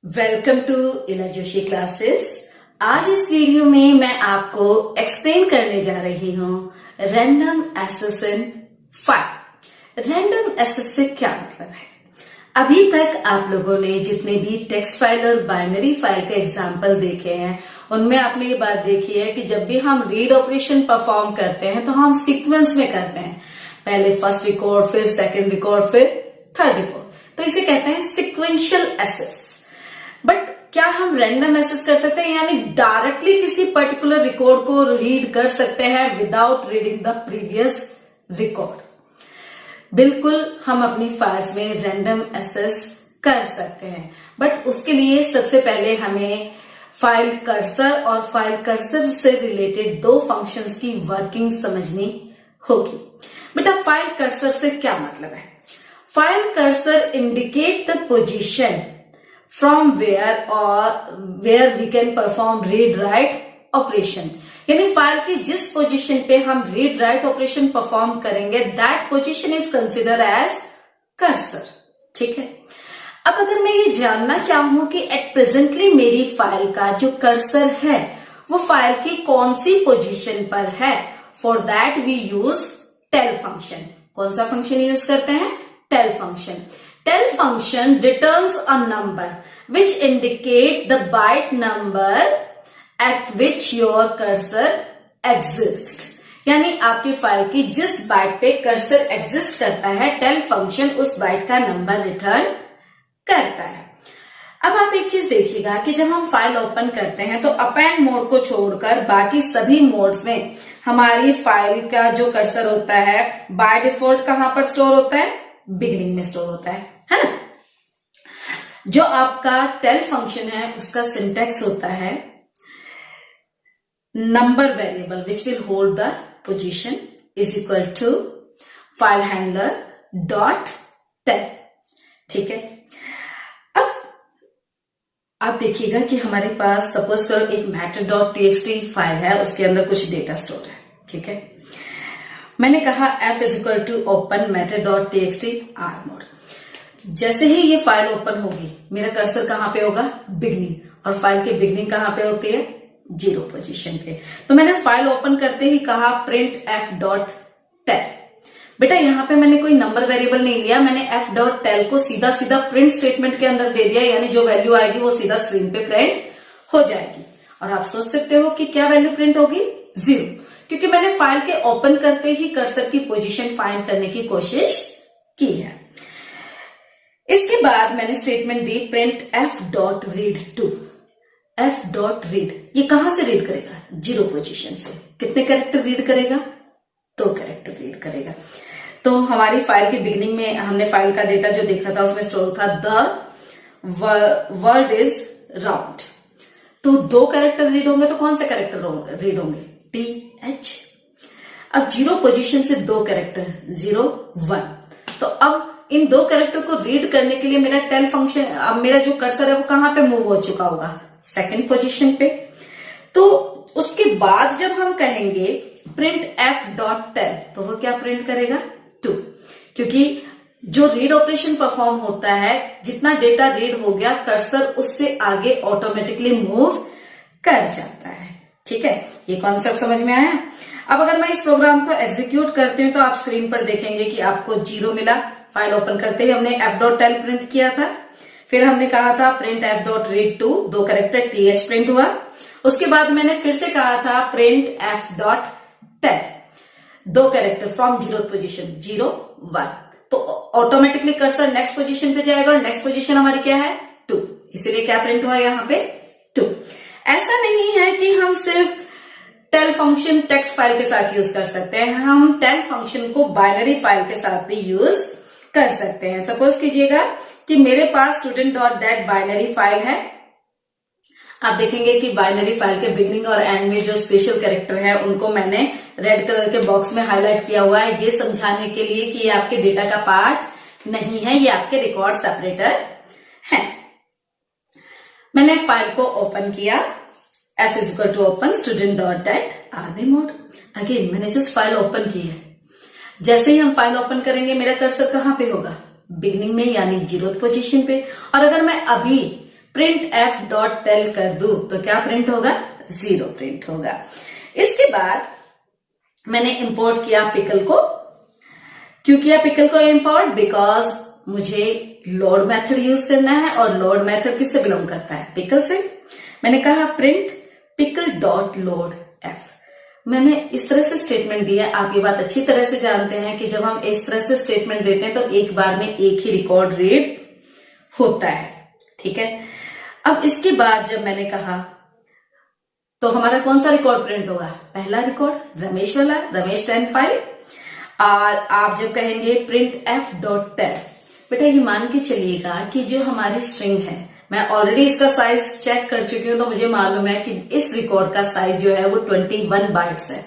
Welcome to इला Joshi classes. आज इस वीडियो में मैं आपको एक्सप्लेन करने जा रही हूँ random access in file. Random access से क्या मतलब है? अभी तक आप लोगों ने जितने भी टेक्स्ट फाइल और बाइनरी फाइल के एग्जाम्पल देखे हैं उनमें आपने ये बात देखी है कि जब भी हम रीड ऑपरेशन परफॉर्म करते हैं तो हम सीक्वेंस में करते हैं। पहले फर्स्ट रिकॉर्ड, फिर सेकंड रिकॉर्ड, फिर थर्ड रिकॉर्ड। तो इसे कहते हैं सिक्वेंशियल एक्सेस। बट क्या हम रैंडम एक्सेस कर सकते हैं, यानी डायरेक्टली किसी पर्टिकुलर रिकॉर्ड को रीड कर सकते हैं without reading the previous record? बिल्कुल, हम अपनी फाइल्स में रैंडम एक्सेस कर सकते हैं, बट उसके लिए सबसे पहले हमें फाइल कर्सर और फाइल कर्सर से रिलेटेड दो फंक्शंस की वर्किंग समझनी होगी। बेटा, फाइल कर्सर से क्या मतलब है? File cursor indicate the position from where we can perform read write operation, यानी फाइल की जिस पोजीशन पे हम रीड राइट ऑपरेशन परफॉर्म करेंगे that position is consider as cursor. ठीक है। अब अगर मैं ये जानना चाहूं कि एट प्रेजेंटली मेरी फाइल का जो कर्सर है वो फाइल की कौन सी पोजीशन पर है, for that we use tell function. कौन सा फंक्शन यूज करते हैं? Tell function. Tel function returns a number which indicate the byte number at which your cursor exists, यानी आपकी फाइल की जिस बाइट पे कर्सर एग्जिस्ट करता है टेल फंक्शन उस बाइट का नंबर रिटर्न करता है। अब आप एक चीज देखिएगा कि जब हम फाइल ओपन करते हैं तो अपेंड मोड को छोड़कर बाकी सभी मोड्स में हमारी फाइल का जो कर्सर होता है बाय डिफॉल्ट कहां पर स्टोर होता है? बिगिनिंग में स्टोर होता है ना। जो आपका टेल फंक्शन है उसका सिंटेक्स होता है number variable which will hold the position is equal to file handler dot tell. ठीक है। अब आप देखिएगा कि हमारे पास सपोज करो एक मैटर डॉट टीएक्सटी फाइल है, उसके अंदर कुछ डेटा स्टोर है। ठीक है। मैंने कहा f is equal to open matter dot TXT r mode. जैसे ही ये फाइल ओपन होगी मेरा कर्सर कहां पे होगा? बिगनिंग। और फाइल की बिगनिंग कहां पे होती है? 0 पोजीशन पे। तो मैंने फाइल ओपन करते ही कहा प्रिंट f डॉट टेल। बेटा, यहां पे मैंने कोई नंबर वेरिएबल नहीं लिया, मैंने f डॉट टेल को सीधा सीधा प्रिंट स्टेटमेंट के अंदर दे दिया, यानी जो वैल्यू आएगी वो सीधा स्क्रीन पे प्रिंट हो जाएगी। और आप सोच सकते हो कि क्या वैल्यू प्रिंट होगी? 0, क्योंकि मैंने फाइल के ओपन करते ही कर्सर की पोजीशन फाइंड करने की कोशिश की है। इसके बाद मैंने स्टेटमेंट दी print f dot read two. f dot read, ये कहां से रीड करेगा? 0 पोजीशन से। कितने कैरेक्टर रीड करेगा? 2 कैरेक्टर रीड करेगा। तो हमारी फाइल की बिगिनिंग में हमने फाइल का डेटा जो देखा था उसमें स्टोर था द वर्ल्ड इज राउंड। तो 2 कैरेक्टर रीड होंगे तो कौन से कैरेक्टर रीड होंगे? TH। अब 0 पोजीशन से 2 कैरेक्टर 0 1। तो अब इन 2 कैरेक्टर को रीड करने के लिए मेरा टेल फंक्शन, अब मेरा जो कर्सर है वो कहां पे मूव हो चुका होगा? सेकंड पोजीशन पे। तो उसके बाद जब हम कहेंगे प्रिंट f डॉट टेल तो वो क्या प्रिंट करेगा? 2, क्योंकि जो रीड ऑपरेशन परफॉर्म होता है जितना डेटा रीड हो गया कर्सर उससे आगे ऑटोमेटिकली मूव कर जाता है। ठीक है, ये कॉन्सेप्ट समझ में आया? अब अगर मैं इस प्रोग्राम को एग्जीक्यूट करती हूँ तो आप स्क्रीन पर देखेंगे कि आपको 0 मिला। फाइल ओपन करते ही हमने f डॉट टेल प्रिंट किया था, फिर हमने कहा था print f dot read two, 2 character th print हुआ। उसके बाद मैंने फिर से कहा था print f dot tell, 2 character from 0 position 0 1। तो ऑटोमेटिकली कर्सर नेक्स्ट पोजीशन पे जाएगा और नेक्स्ट पोजीशन हमारी क्या है? 2। इसीलिए क्या प्रिंट हुआ यहाँ पे? 2। ऐसा नहीं है कि हम सिर्फ टेल फंक्शन टेक्स्ट फाइल के साथ यूज कर सकते हैं, हम टेल फंक्शन को बाइनरी फाइल के साथ भी यूज कर सकते हैं। सपोज कीजिएगा कि मेरे पास student dot that binary file है। आप देखेंगे कि बाइनरी फाइल के बिगिनिंग और एंड में जो स्पेशल कैरेक्टर है उनको मैंने रेड कलर के बॉक्स में हाईलाइट किया हुआ है, ये समझाने के लिए कि ये आपके डेटा का पार्ट नहीं है, ये आपके रिकॉर्ड सेपरेटर है। मैंने फाइल को ओपन किया, f is equal to open student dot dat rb mode. Again मैंने जस्ट फाइल ओपन की है। जैसे ही हम फाइल ओपन करेंगे मेरा कर्सर कहां पे होगा? बिगिनिंग में, यानी 0th पोजीशन पे। और अगर मैं अभी प्रिंट एफ डॉट टेल कर दूं तो क्या प्रिंट होगा? 0 प्रिंट होगा। इसके बाद मैंने इंपोर्ट किया पिकल को। क्यों किया पिकल को इंपोर्ट? बिकॉज मुझे लोड मेथड यूज करना है और लोड मेथड किससे बिलोंग करता है? पिकल से। मैंने कहा print pickle dot load F. मैंने इस तरह से स्टेटमेंट दिया। आप ये बात अच्छी तरह से जानते हैं कि जब हम इस तरह से स्टेटमेंट देते हैं तो एक बार में एक ही रिकॉर्ड रीड होता है, ठीक है। अब इसके बाद जब मैंने कहा तो हमारा कौन सा रिकॉर्ड प्रिंट होगा? पहला रिकॉर्ड रमेश वाला, रमेश 10 फाइल। और आप जब कहेंगे प्रिंट एफ डॉट टेल, बेटा ये मान के चलिएगा कि जो हमारी स्ट्रिंग है, मैं ऑलरेडी इसका साइज चेक कर चुकी हूं तो मुझे मालूम है कि इस रिकॉर्ड का साइज जो है वो 21 बाइट्स है।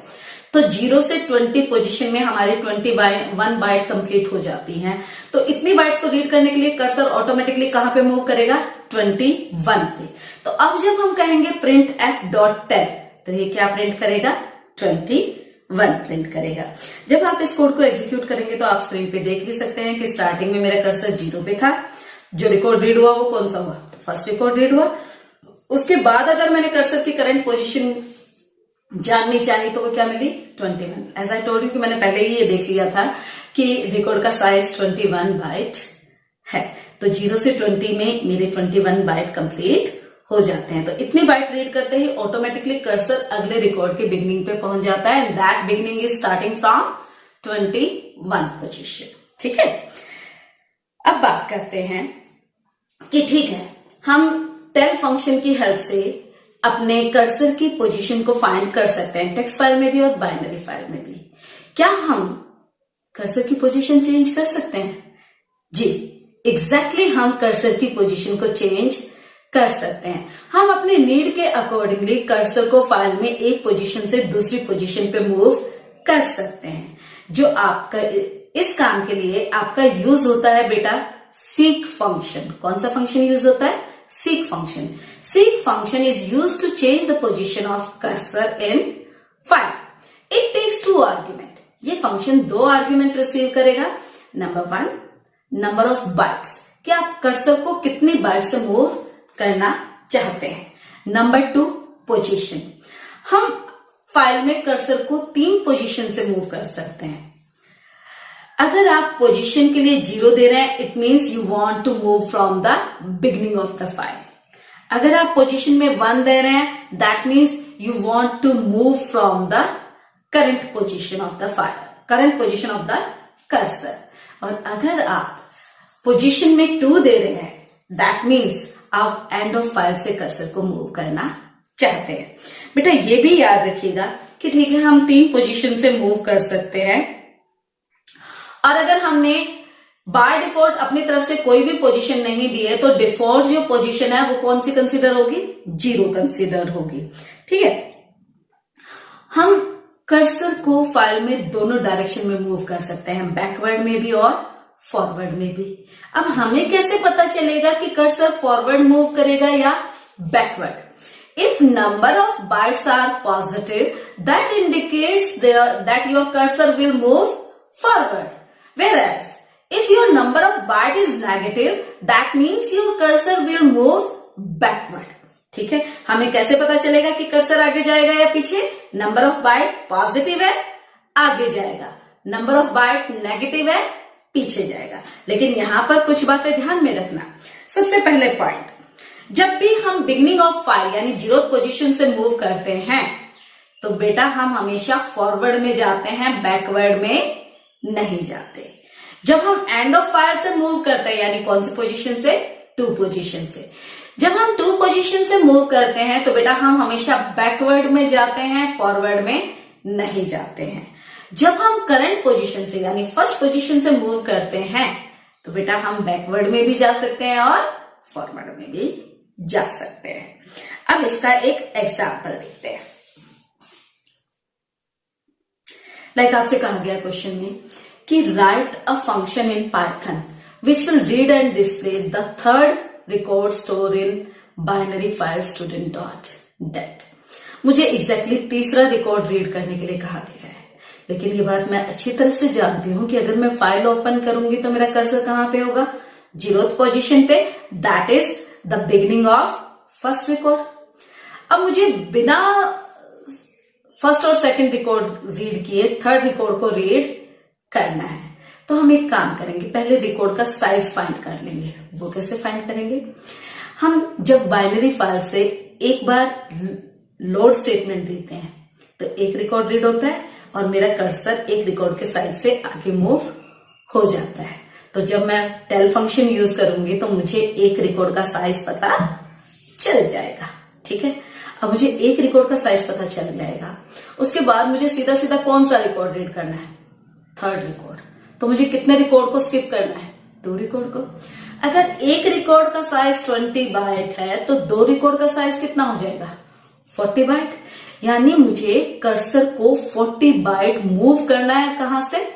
तो 0 से 20 पोजीशन में हमारी 21 बाइट कंप्लीट हो जाती हैं। तो इतनी बाइट्स को रीड करने के लिए कर्सर ऑटोमेटिकली कहां पे मूव करेगा? 21 पे। तो अब जब हम कहेंगे प्रिंट एफ डॉट टेल तो ये क्या प्रिंट करेगा? 21 प्रिंट करेगा। जब आप इस कोड को एग्जीक्यूट करेंगे तो आप स्क्रीन पे देख भी सकते हैं कि स्टार्टिंग में मेरा कर्सर 0 पे था। जो रिकॉर्ड रीड हुआ वो कौन सा हुआ? फर्स्ट रिकॉर्ड रीड हुआ। उसके बाद अगर मैंने कर्सर की करंट पोजीशन जाननी चाहिए तो वो क्या मिली? 21। एज आई टोल्ड यू कि मैंने पहले ही ये देख लिया था कि रिकॉर्ड का साइज 21 बाइट है। तो 0 से 20 में मेरे 21 बाइट कंप्लीट हो जाते हैं। तो इतनी बाइट रीड करते ही ऑटोमेटिकली कर्सर अगले रिकॉर्ड के बिगनिंग पे पहुंच जाता है। And that beginning is starting from 21 position, ठीक है। अब बात करते हैं कि ठीक है, हम टेल फंक्शन की हेल्प से अपने कर्सर की पोजीशन को फाइंड कर सकते हैं, टेक्स्ट फाइल में भी और बाइनरी फाइल में भी। क्या हम कर्सर की पोजीशन चेंज कर सकते हैं? जी, एग्जैक्टली हम कर्सर की पोजीशन को चेंज कर सकते हैं। हम अपने नीड के अकॉर्डिंगली कर्सर को फाइल में एक पोजीशन से दूसरी पोजीशन पे मूव कर सकते हैं। जो आपका इस काम के लिए आपका यूज होता है बेटा सीक फंक्शन। कौन सा फंक्शन यूज होता है? Seek function. Seek function is used to change the position of cursor in file. It takes 2 argument. ये फंक्शन 2 आर्ग्यूमेंट रिसीव करेगा। नंबर 1 नंबर ऑफ बाइट्स, कि आप कर्सर को कितनी बाइट से मूव करना चाहते हैं। नंबर 2 पोजीशन, हम फाइल में कर्सर को 3 पोजीशन से मूव कर सकते हैं। अगर आप पोजीशन के लिए 0 दे रहे हैं, it means you want to move from the beginning of the file. अगर आप पोजीशन में 1 दे रहे हैं, that means you want to move from the current position of the file, current position of the cursor. और अगर आप position में 2 दे रहे हैं, दैट मीन्स आप एंड ऑफ फाइल से कर्सर को मूव करना चाहते हैं। बेटा ये भी याद रखिएगा कि ठीक है, हम 3 पोजीशन से मूव कर सकते हैं। और अगर हमने बाय डिफॉल्ट अपनी तरफ से कोई भी पोजीशन नहीं दी है तो डिफॉल्ट जो पोजीशन है वो कौन सी कंसीडर होगी? 0 कंसीडर होगी, ठीक है। हम कर्सर को फाइल में दोनों डायरेक्शन में मूव कर सकते हैं, बैकवर्ड में भी और फॉरवर्ड में भी। अब हमें कैसे पता चलेगा कि कर्सर फॉरवर्ड मूव करेगा या backward? If number of bytes are positive, that indicates that your cursor will move forward. Whereas, if your number of byte is negative, that means your cursor will move backward. ठीक है, हमें कैसे पता चलेगा कि cursor आगे जाएगा या पीछे? नंबर ऑफ बाइट पॉजिटिव है, आगे जाएगा। नंबर ऑफ बाइट नेगेटिव है, पीछे जाएगा। लेकिन यहां पर कुछ बातें ध्यान में रखना। सबसे पहले पॉइंट, जब भी हम बिगिनिंग ऑफ फाइल यानी 0th पोजीशन से मूव करते हैं तो बेटा हम हमेशा फॉरवर्ड में जाते हैं, बैकवर्ड में नहीं जाते। जब हम एंड ऑफ फाइल से मूव करते हैं यानी कौन सी पोजीशन से? 2 पोजीशन से। जब हम 2 पोजीशन से मूव करते हैं तो बेटा हम हमेशा बैकवर्ड में जाते हैं, फॉरवर्ड में नहीं जाते हैं। जब हम करंट पोजीशन से यानी फर्स्ट पोजीशन से मूव करते हैं तो बेटा हम बैकवर्ड में भी जा सकते हैं और फॉरवर्ड में भी जा सकते हैं। अब इसका एक एग्जाम्पल देखते हैं। लाइक आपसे कहा गया क्वेश्चन में कि write a function in Python which will read and display the third record store in binary file student dot dat. मुझे एग्जैक्टली तीसरा रिकॉर्ड रीड करने के लिए कहा गया है, लेकिन ये बात मैं अच्छी तरह से जानती हूं कि अगर मैं फाइल ओपन करूंगी तो मेरा कर्सर कहां पे होगा? 0th पोजीशन पे, that is the beginning of first record. अब मुझे बिना फर्स्ट और सेकंड रिकॉर्ड रीड किए थर्ड रिकॉर्ड को रीड करना है। तो हम एक काम करेंगे, पहले रिकॉर्ड का साइज फाइंड कर लेंगे। वो कैसे फाइंड करेंगे? हम जब बाइनरी फाइल से एक बार लोड स्टेटमेंट देते हैं तो एक रिकॉर्ड रीड होता है और मेरा कर्सर एक रिकॉर्ड के साइड से आगे मूव हो जाता है। तो जब मैं टेल फंक्शन यूज करूंगी तो मुझे एक रिकॉर्ड का साइज पता चल जाएगा। ठीक है, अब मुझे एक रिकॉर्ड का साइज पता चल जाएगा। उसके बाद मुझे सीधा सीधा कौन सा रिकॉर्ड रीड करना है? Third record. तो मुझे कितने रिकॉर्ड को स्किप करना है? 2 रिकॉर्ड को। अगर एक रिकॉर्ड का साइज 20 बाइट है तो 2 रिकॉर्ड का साइज कितना हो जाएगा? 40 बाइट। यानी मुझे कर्सर को 40 बाइट मूव करना है। कहां से?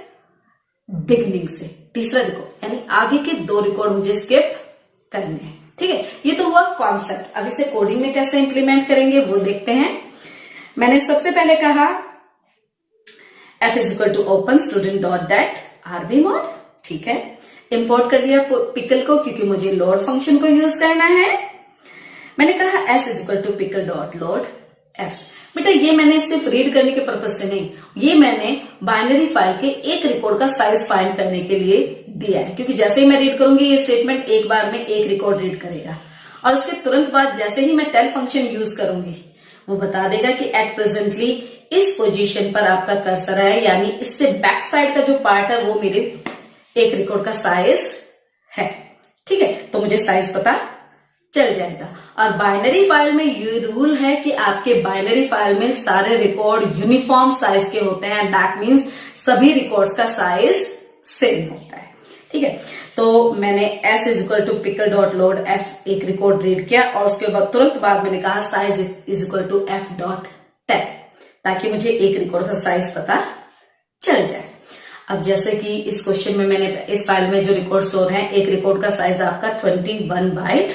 बिगनिंग से, तीसरा रिकॉर्ड, यानी आगे के 2 रिकॉर्ड मुझे स्किप करने हैं। ठीक है, ये तो हुआ कॉन्सेप्ट। अब इसे कोडिंग में कैसे इंप्लीमेंट करेंगे वो देखते हैं। मैंने सबसे पहले कहा f is equal to open student dot dat rb mode. ठीक है, इंपोर्ट कर दिया पिकल को क्योंकि मुझे लोड फंक्शन को यूज करना है। मैंने कहा s is equal to pickle dot load f। बेटा ये मैंने सिर्फ रीड करने के पर्पज से नहीं, ये मैंने बाइनरी फाइल के एक रिकॉर्ड का साइज फाइंड करने के लिए दिया है, क्योंकि जैसे ही मैं रीड करूंगी ये स्टेटमेंट एक बार में एक रिकॉर्ड रीड करेगा और उसके तुरंत बाद जैसे ही मैं टेल फंक्शन यूज करूंगी वो बता देगा कि एट प्रेजेंटली इस पोजीशन पर आपका कर्सर है, यानी इससे बैक साइड का जो पार्ट है वो मेरे एक रिकॉर्ड का साइज है। ठीक है, तो मुझे साइज पता चल जाएगा। और बाइनरी फाइल में ये रूल है कि आपके बाइनरी फाइल में सारे रिकॉर्ड यूनिफॉर्म साइज के होते हैं। दैट मीन्स सभी रिकॉर्ड्स का साइज सेम होता है। ठीक है, तो मैंने s is equal to pickle dot load f एक रिकॉर्ड रीड किया और उसके बाद तुरंत बाद मैंने कहा size is equal to f dot tell, ताकि मुझे एक रिकॉर्ड का साइज पता चल जाए। अब जैसे कि इस क्वेश्चन में मैंने इस फाइल में जो रिकॉर्ड स्टोर है, एक रिकॉर्ड का साइज आपका 21 बाइट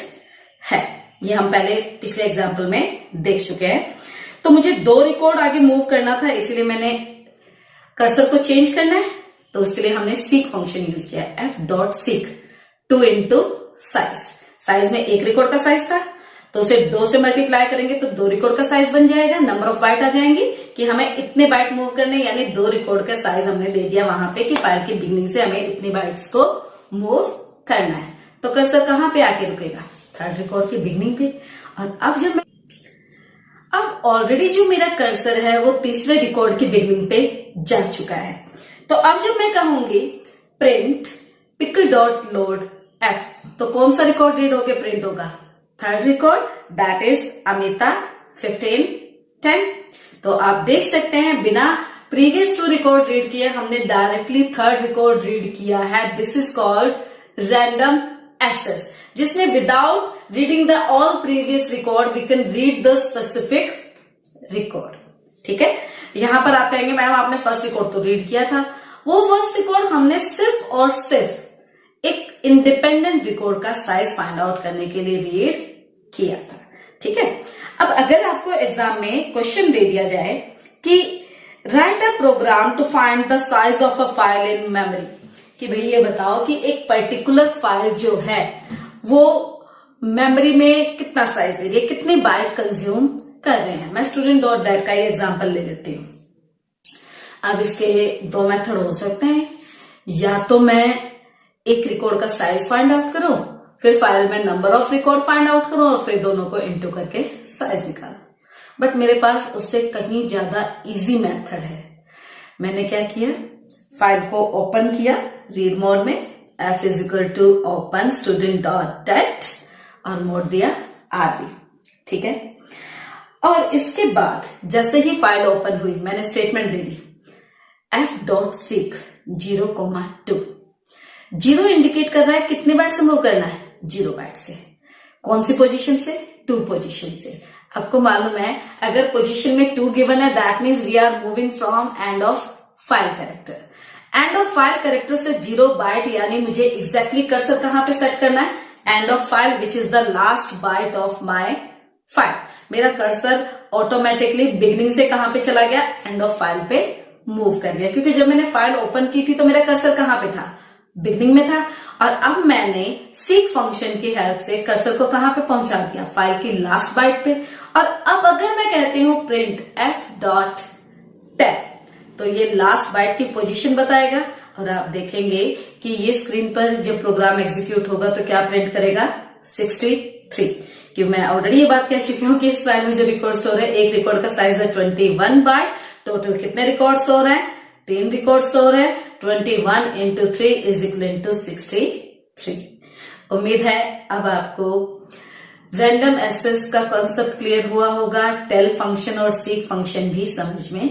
है। ये हम पहले पिछले एग्जाम्पल में देख चुके हैं। तो मुझे 2 रिकॉर्ड आगे मूव करना था, इसीलिए मैंने कर्सर को चेंज करना है। तो उसके लिए हमने सीक फंक्शन यूज किया, f dot seek 2 into size. Size में एक रिकॉर्ड का साइज था तो उसे 2 से मल्टीप्लाई करेंगे तो 2 रिकॉर्ड का साइज बन जाएगा। नंबर ऑफ बाइट आ जाएंगे कि हमें इतने बाइट मूव करने, यानी 2 रिकॉर्ड का साइज हमने दे दिया वहां पे कि फाइल की बिगनिंग से हमें इतनी बाइट्स को मूव करना है। तो कर्सर कहां पे आके रुकेगा? थर्ड रिकॉर्ड की बिगनिंग पे। और अब ऑलरेडी जो मेरा कर्सर है वो तीसरे रिकॉर्ड की बिगनिंग पे जा चुका है। तो अब जब मैं कहूंगी print pickle dot load f, तो कौन सा रिकॉर्ड रीड होके प्रिंट होगा? Third record, that is Amita 1510। तो आप देख सकते हैं बिना प्रीवियस 2 रिकॉर्ड रीड किए हमने डायरेक्टली थर्ड रिकॉर्ड रीड किया है। This is called random access, जिसमें without reading the all previous record we can read the specific record. ठीक है, यहां पर आप कहेंगे मैडम आपने फर्स्ट रिकॉर्ड तो रीड किया था। वो फर्स्ट रिकॉर्ड हमने सिर्फ और सिर्फ एक इंडिपेंडेंट रिकॉर्ड का साइज फाइंड आउट करने के लिए रीड किया था। ठीक है, अब अगर आपको एग्जाम में क्वेश्चन दे दिया जाए कि write a program to find the size of a file in memory, कि भाई ये बताओ कि एक पर्टिकुलर फाइल जो है वो मेमोरी में कितना साइज ले रही है, कितने बाइट कंज्यूम कर रहे हैं। मैं स्टूडेंट डॉट दैट का ये एग्जाम्पल ले लेती हूँ। अब इसके 2 मेथड हो सकते हैं, या तो मैं एक रिकॉर्ड का साइज फाइंड आउट करूं, फिर फाइल में number of record find out करूं और फिर दोनों को इनटू करके साइज निकालूं। बट मेरे पास उससे कहीं ज्यादा इजी मेथड है। मैंने क्या किया, फाइल को ओपन किया रीड मोड में, f is equal to open student dot dat और मोड दिया आरबी। ठीक है, और इसके बाद जैसे ही फाइल ओपन हुई मैंने स्टेटमेंट दे दी f डॉट सीक 0,2। 0 इंडिकेट कर रहा है कितने बाइट से मूव करना है? 0 बाइट से। कौन सी पोजीशन से? 2 पोजीशन से। आपको मालूम है अगर पोजीशन में 2 गिवन है that means we are moving from end of file character. End of file character से 0 बाइट, यानी मुझे एग्जैक्टली कर्सर कहां पे सेट करना है? End of file which is the last byte of my file. मेरा कर्सर ऑटोमेटिकली बिगनिंग से कहां पे चला गया? एंड ऑफ फाइल पे मूव कर गया, क्योंकि जब मैंने फाइल ओपन की थी तो मेरा कर्सर कहां पे था? बिगनिंग में था, और अब मैंने सीक फंक्शन की हेल्प से कर्सर को कहां पे पहुंचा दिया, फाइल की लास्ट बाइट पे। और अब अगर मैं कहती हूं प्रिंट f.tab, तो ये लास्ट बाइट की पोजीशन बताएगा, और आप देखेंगे कि ये स्क्रीन पर जब प्रोग्राम एग्जीक्यूट होगा तो क्या प्रिंट करेगा, 63। कि मैं ऑलरेडी ये बात कह चुकी हूँ कि इस फाइल में जो रिकॉर्ड स्टोर है, एक रिकॉर्ड का साइज है 21 बाइट, टोटल कितने रिकॉर्ड स्टोर हैं, 3 रिकॉर्ड स्टोर है, 21 into 3 is equal to 63। उम्मीद है अब आपको रैंडम एक्सेस का कॉन्सेप्ट क्लियर हुआ होगा, टेल फंक्शन और सीक फंक्शन भी समझ में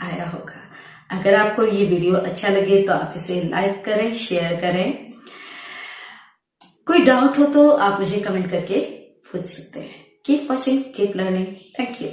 आया होगा। अगर आपको ये वीडियो अच्छा लगे तो आप इसे लाइक करें, शेयर करें। कोई डाउट हो तो आप मुझे कमेंट करके पूछ सकते हैं। Keep watching, keep learning. Thank you.